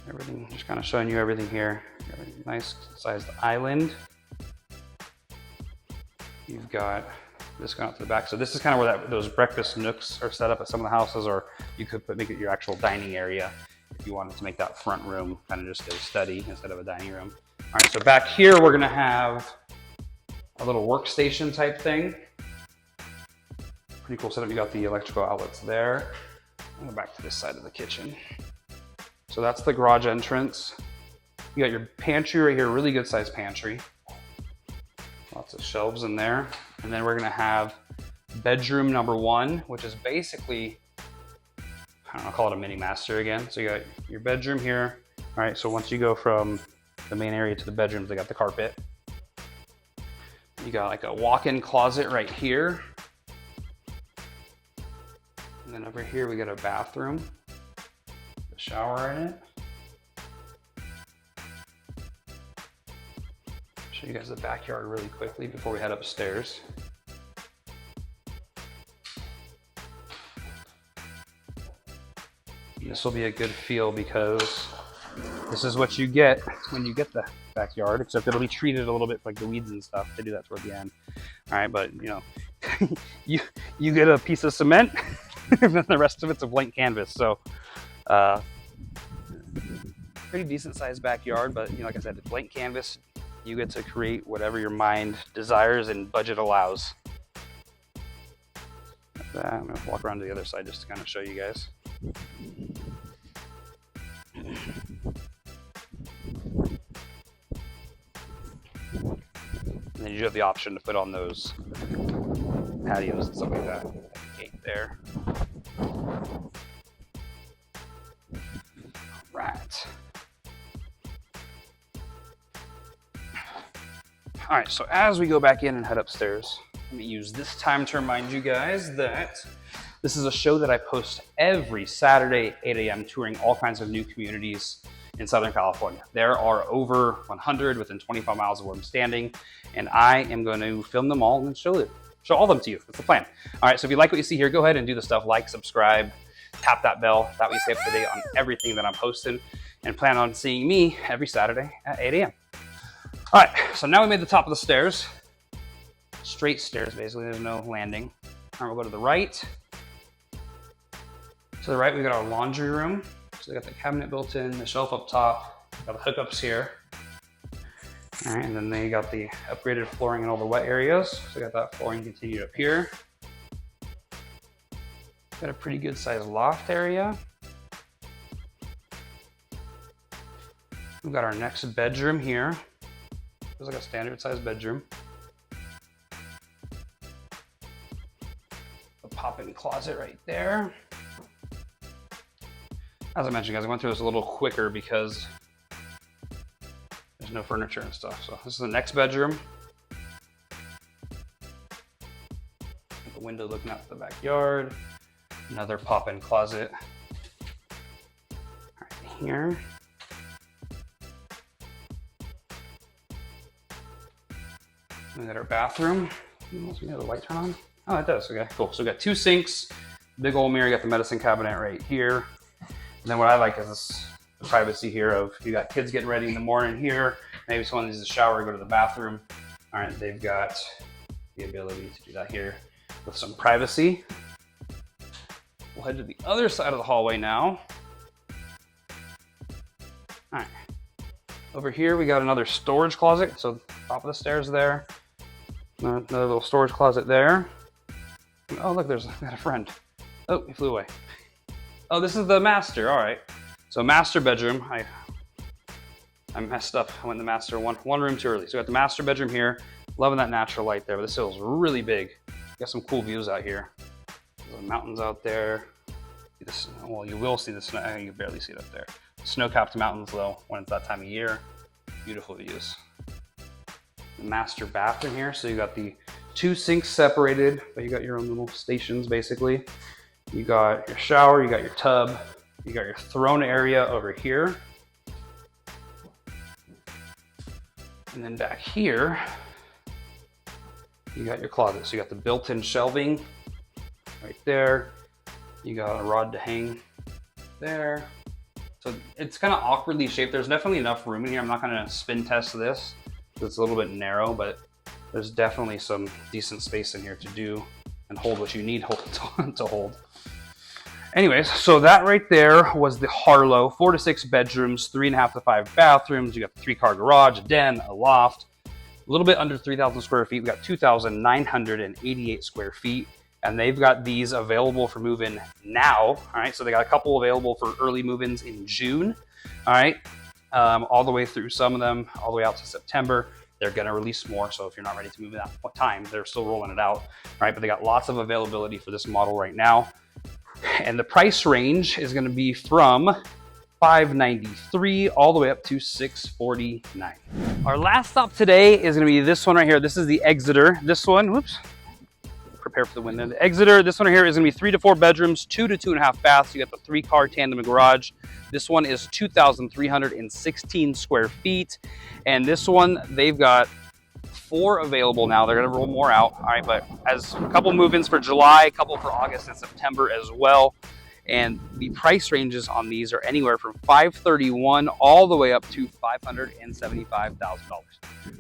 everything, just kind of showing you everything here. Got a nice sized island. You've got this going out to the back. So this is kind of where those breakfast nooks are set up at some of the houses, or you could make it your actual dining area if you wanted to make that front room kind of just a study instead of a dining room. All right, so back here, we're gonna have a little workstation type thing. Pretty cool setup. You got the electrical outlets there. I'll go back to this side of the kitchen. So that's the garage entrance. You got your pantry right here, really good sized pantry. Lots of shelves in there. And then we're gonna have bedroom number 1, which is basically, I don't know, call it a mini master again. So you got your bedroom here. All right, so once you go from the main area to the bedrooms, they got the carpet. You got like a walk-in closet right here. And then over here, we got a bathroom, a shower in it. Show you guys the backyard really quickly before we head upstairs. This will be a good feel because this is what you get when you get the backyard, except it'll be treated a little bit like the weeds and stuff. They do that toward the end. All right, but you know, you get a piece of cement and then the rest of it's a blank canvas. So pretty decent sized backyard, but you know, like I said, it's blank canvas. You get to create whatever your mind desires and budget allows. Like that. I'm gonna walk around to the other side just to kind of show you guys. And then you have the option to put on those patios and stuff like that. there. Right. All right, so as we go back in and head upstairs, let me use this time to remind you guys that this is a show that I post every Saturday, 8 a.m., touring all kinds of new communities in Southern California. There are over 100 within 25 miles of where I'm standing, and I am going to film them all and show all of them to you. That's the plan. All right, so if you like what you see here, go ahead and do the stuff like, subscribe, tap that bell. That way you stay up to date on everything that I'm posting, and plan on seeing me every Saturday at 8 a.m. All right, so now we made the top of the stairs. Straight stairs, basically, there's no landing. All right, we'll go to the right. To the right, we got our laundry room. So we got the cabinet built in, the shelf up top, got the hookups here. All right, and then they got the upgraded flooring in all the wet areas. So we got that flooring continued up here. Got a pretty good sized loft area. We've got our next bedroom here. It's like a standard sized bedroom. A pop-in closet right there. As I mentioned, guys, I went through this a little quicker because there's no furniture and stuff. So this is the next bedroom. The window looking out the backyard. Another pop-in closet right here. We got our bathroom. We got the light turn on. Oh, it does. Okay, cool. So we got two sinks, big old mirror. You got the medicine cabinet right here. And then what I like is the privacy here of you got kids getting ready in the morning here. Maybe someone needs a shower, go to the bathroom. All right, they've got the ability to do that here with some privacy. We'll head to the other side of the hallway now. All right, over here we got another storage closet. So top of the stairs there. Another little storage closet there. Oh, look, I got a friend. Oh, he flew away. Oh, this is the master. All right. So master bedroom. I messed up. I went in the master one room too early. So we got the master bedroom here. Loving that natural light there, but this feels really big. Got some cool views out here. There's the mountains out there. Well, you will see the snow. You can barely see it up there. Snow-capped mountains though, when it's that time of year. Beautiful views. The master bathroom here. So you got the two sinks separated, but you got your own little stations basically. You got your shower, you got your tub, you got your throne area over here. And then back here, you got your closet. So you got the built-in shelving right there. You got a rod to hang there. So it's kind of awkwardly shaped. There's definitely enough room in here. I'm not gonna spin test this. It's a little bit narrow, but there's definitely some decent space in here to do and hold what you need to hold. Anyways, so that right there was the Harlo, 4 to 6 bedrooms, 3.5 to 5 bathrooms. You got the 3-car garage, a den, a loft, a little bit under 3,000 square feet. We got 2,988 square feet, and they've got these available for move-in now. All right, so they got a couple available for early move-ins in June. All right, all the way through some of them, all the way out to September. They're gonna release more, so if you're not ready to move in that time, they're still rolling it out. All right, but they got lots of availability for this model right now. And the price range is going to be from $593 all the way up to $649. Our last stop today is going to be this one right here. This is the Exitor. This one, whoops, prepare for the wind. The Exitor, this one right here is going to be 3 to 4 bedrooms, 2 to 2.5 baths. You got the 3-car tandem garage. This one is 2,316 square feet. And this one, they've got 4 available now. They're gonna roll more out. All right, but as a couple move-ins for July, a couple for August and September as well. And the price ranges on these are anywhere from $531 all the way up to $575,000.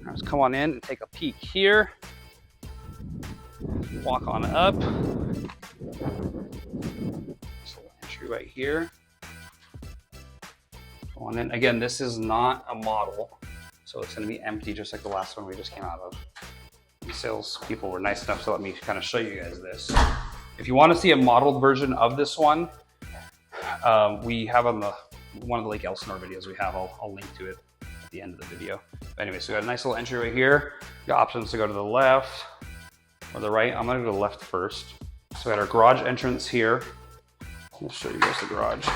Let's come on in and take a peek here. Walk on up. This little entry right here. Go on in. Again, this is not a model. So it's going to be empty, just like the last one we just came out of. The sales people were nice enough to let me kind of show you guys this. If you want to see a modeled version of this one, we have on one of the Lake Elsinore videos we have. I'll link to it at the end of the video. But anyway, so we got a nice little entry right here. You got options to go to the left or the right. I'm going to go to the left first. So we got our garage entrance here. I'll show you guys the garage.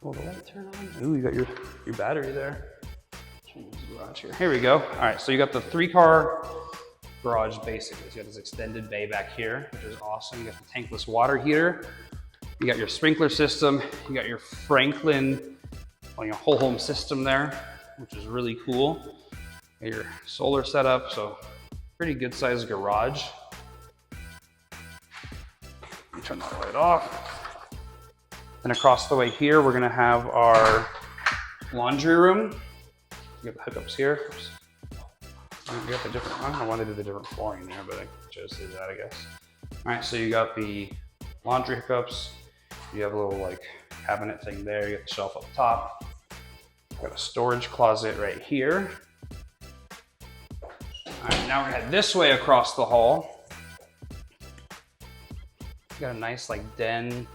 Will the light turn on? Ooh, you got your battery there. Garage here. Here we go. All right, so you got the 3-car garage basically. So you got this extended bay back here, which is awesome. You got the tankless water heater. You got your sprinkler system. You got your Franklin, well, your whole home system there, which is really cool. You got your solar setup, so pretty good sized garage. Let me turn that light off. Then across the way here, we're gonna have our laundry room. You got the hookups here. Oops. You got the different, I don't know why they did the different flooring there, but I chose to do that, I guess. All right, so you got the laundry hookups. You have a little like cabinet thing there. You got the shelf up top. Got a storage closet right here. All right, now we're gonna head this way across the hall. Got a nice like den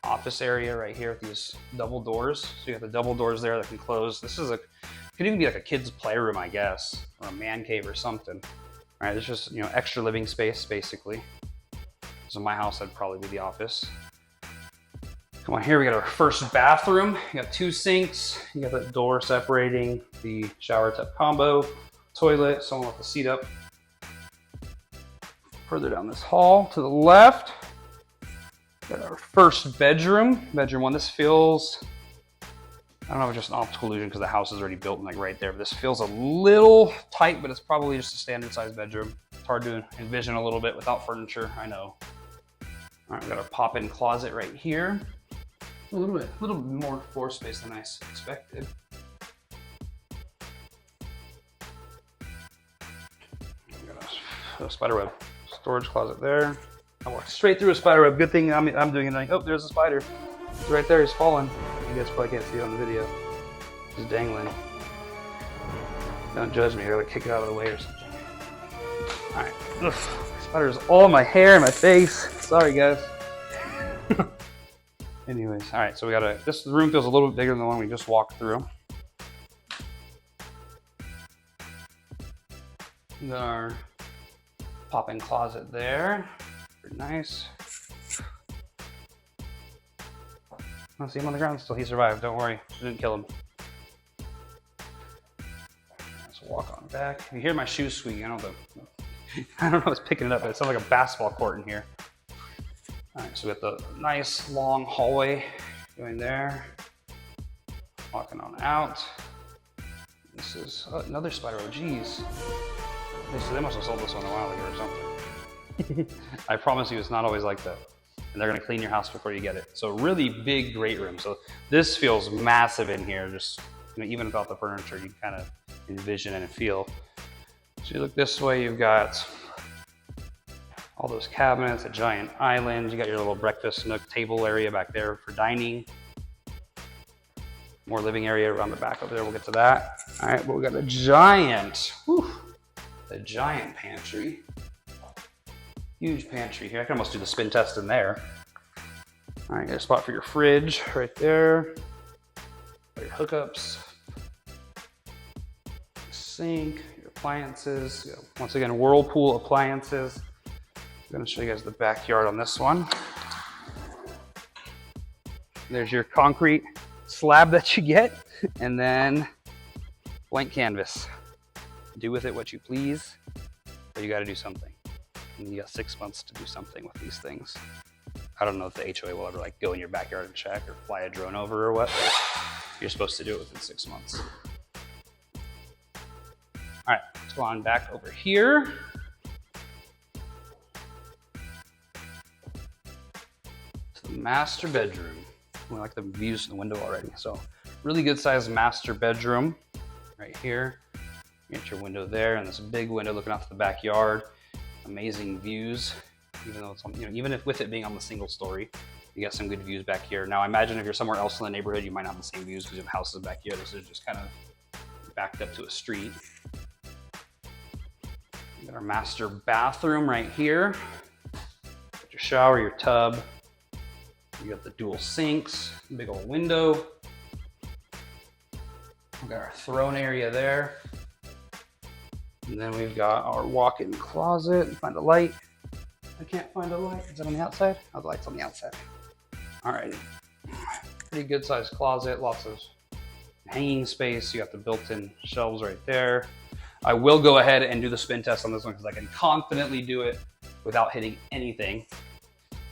office area right here with these double doors. So you got the double doors there that can close. This is could even be like a kid's playroom, I guess, or a man cave or something. All right, it's just, you know, extra living space basically. So in my house, that'd probably be the office. Come on, here we got our first bathroom. You got 2 sinks. You got that door separating the shower tub combo, toilet, someone with the seat up. Further down this hall to the left, got our first bedroom. Bedroom 1. This feels, I don't know if it's just an optical illusion because the house is already built like right there, but this feels a little tight, but it's probably just a standard size bedroom. It's hard to envision a little bit without furniture, I know. All right, we got our pop-in closet right here. A little bit more floor space than I expected. We got a spiderweb storage closet there. I walked straight through a spiderweb. Good thing I'm doing it. Like, oh, there's a spider. It's right there. He's falling. You guys probably can't see it on the video. He's dangling. Don't judge me. You're gonna kick it out of the way or something. All right. Ugh. Spider's all in my hair and my face. Sorry, guys. Anyways, all right. So we got this room feels a little bit bigger than the one we just walked through. We got our pop-in closet there. Pretty nice. I see him on the ground still. He survived. Don't worry. I didn't kill him. Let's walk on back. You hear my shoes squeaking. I don't know what's picking it up, but it sounds like a basketball court in here. All right, so we got the nice long hallway going there. Walking on out. This is another spider. Oh, geez. They must have sold this one a while ago or something. I promise you, it's not always like that. And they're gonna clean your house before you get it. So really big, great room. So this feels massive in here. Just, you know, even without the furniture, you kind of envision and feel. So you look this way, you've got all those cabinets, a giant island. You got your little breakfast nook table area back there for dining. More living area around the back over there. We'll get to that. All right, but we got a giant pantry. Huge pantry here. I can almost do the spin test in there. All right, got a spot for your fridge right there. Got your hookups, sink, your appliances. You know, once again, Whirlpool appliances. I'm gonna show you guys the backyard on this one. There's your concrete slab that you get, and then blank canvas. Do with it what you please, but you gotta do something. And you got 6 months to do something with these things. I don't know if the HOA will ever like go in your backyard and check or fly a drone over or what, but you're supposed to do it within 6 months. All right, let's go on back over here. To the master bedroom. I like the views from the window already. So really good sized master bedroom right here. You get your window there and this big window looking out to the backyard. Amazing views, even though it's on, you know, even if with it being on the single story, you got some good views back here. Now, I imagine if you're somewhere else in the neighborhood, you might not have the same views because you have houses back here. This is just kind of backed up to a street. We got our master bathroom right here. Got your shower, your tub. You got the dual sinks, big old window. We got our throne area there. And then we've got our walk-in closet. Find a light. I can't find a light. Is it on the outside? Oh, the light's on the outside. All right. Pretty good sized closet. Lots of hanging space. You got the built-in shelves right there. I will go ahead and do the spin test on this one because I can confidently do it without hitting anything.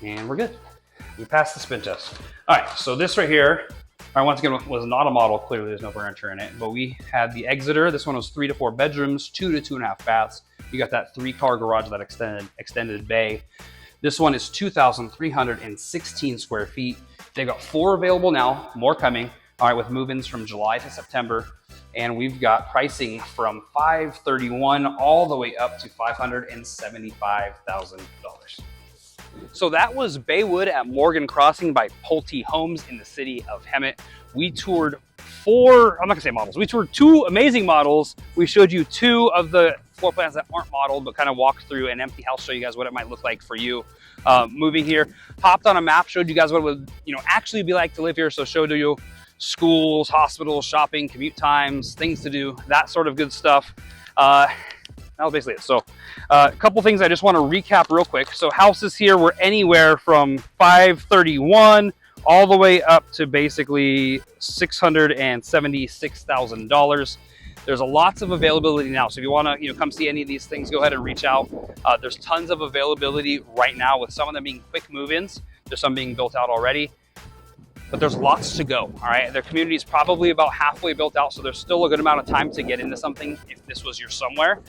And we're good. We passed the spin test. All right, so this right here, all right, once again, was not a model. Clearly, there's no furniture in it, but we had the Exitor. This one was 3 to 4 bedrooms, 2 to 2.5 baths. You got that 3-car garage, that extended bay. This one is 2,316 square feet. They've got 4 available now, more coming. All right, with move-ins from July to September. And we've got pricing from $531 all the way up to $575,000. So that was Baywood at Morgan Crossing by Pulte Homes in the city of Hemet. We toured 4, I'm not gonna say models, we toured 2 amazing models. We showed you 2 of the floor plans that aren't modeled, but kind of walked through an empty house, show you guys what it might look like for you moving here. Hopped on a map, showed you guys what it would actually be like to live here. So showed you schools, hospitals, shopping, commute times, things to do, that sort of good stuff. That was basically it. So a couple things I just want to recap real quick. So houses here were anywhere from $531 all the way up to basically $676,000. There's lots of availability now. So if you want to come see any of these things, go ahead and reach out. There's tons of availability right now, with some of them being quick move-ins. There's some being built out already. But there's lots to go, all right? Their community is probably about halfway built out, so there's still a good amount of time to get into something if this was your somewhere.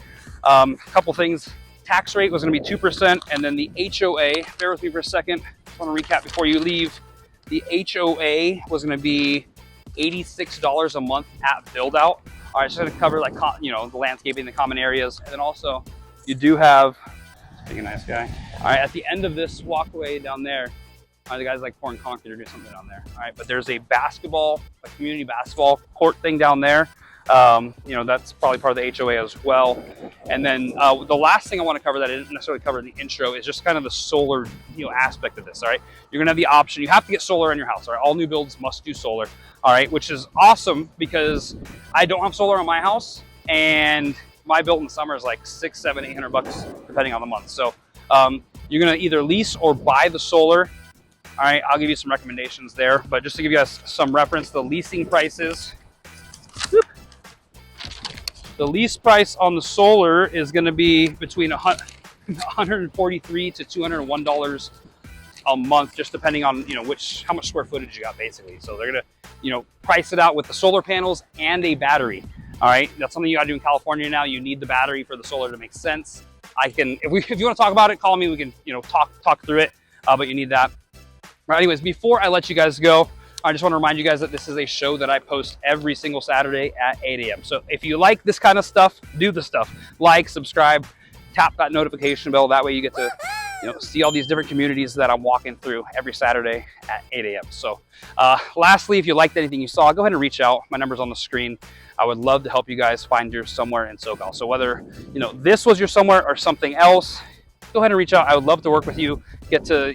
A couple things, tax rate was gonna be 2%, and then the HOA, bear with me for a second, I wanna recap before you leave. The HOA was gonna be $86 a month at build out. All right, it's gonna cover like, the landscaping, the common areas, and then also you do have, being a nice guy. All right, at the end of this walkway down there, the guy's like pouring concrete or doing something down there. All right, but there's a community basketball court thing down there. That's probably part of the HOA as well. And then the last thing I want to cover that I didn't necessarily cover in the intro is just kind of the solar, aspect of this. All right, you're gonna have the option. You have to get solar in your house. All right, all new builds must do solar. All right, which is awesome because I don't have solar on my house, and my bill in the summer is like $600, $700, $800 depending on the month. So you're gonna either lease or buy the solar. All right, I'll give you some recommendations there, but just to give you guys some reference, the leasing prices. The lease price on the solar is going to be between $143 to $201 a month, just depending on how much square footage you got, basically. So they're going to price it out with the solar panels and a battery. All right, that's something you got to do in California now. You need the battery for the solar to make sense. If you want to talk about it, call me. We can talk through it, but you need that. Right, anyways, before I let you guys go, I just want to remind you guys that this is a show that I post every single Saturday at 8 a.m. So if you like this kind of stuff, do the stuff. Like, subscribe, tap that notification bell. That way you get to see all these different communities that I'm walking through every Saturday at 8 a.m. So lastly, if you liked anything you saw, go ahead and reach out. My number's on the screen. I would love to help you guys find your somewhere in SoCal. So whether this was your somewhere or something else, go ahead and reach out. I would love to work with you, get to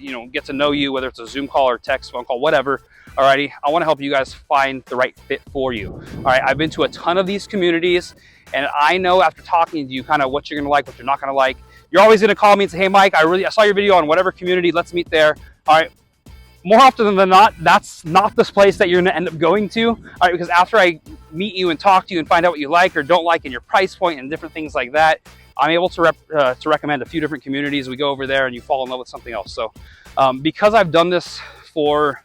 know you, whether it's a Zoom call or text, phone call, whatever. Alrighty, I want to help you guys find the right fit for you. All right, I've been to a ton of these communities, and I know after talking to you kind of what you're gonna like, what you're not gonna like. You're always gonna call me and say, hey Mike, I saw your video on whatever community, let's meet there. All right, more often than not, that's not this place that you're gonna end up going to. All right, because after I meet you and talk to you and find out what you like or don't like and your price point and different things like that, I'm able to recommend a few different communities. We go over there and you fall in love with something else. So because I've done this for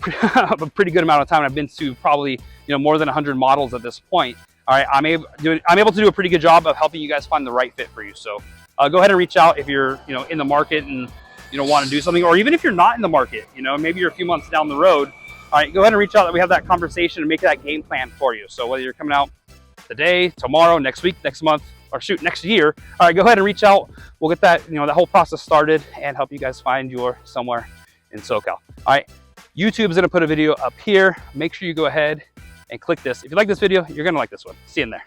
a pretty good amount of time, I've been to probably more than 100 models at this point. All right, I'm able to do a pretty good job of helping you guys find the right fit for you. So go ahead and reach out if you're in the market and want to do something, or even if you're not in the market, maybe you're a few months down the road. All right, go ahead and reach out. That we have that conversation and make that game plan for you. So whether you're coming out today, tomorrow, next week, next month, or shoot, next year, all right, go ahead and reach out. We'll get that that whole process started and help you guys find your somewhere in SoCal. All right. YouTube's gonna put a video up here. Make sure you go ahead and click this. If you like this video, you're gonna like this one. See you in there.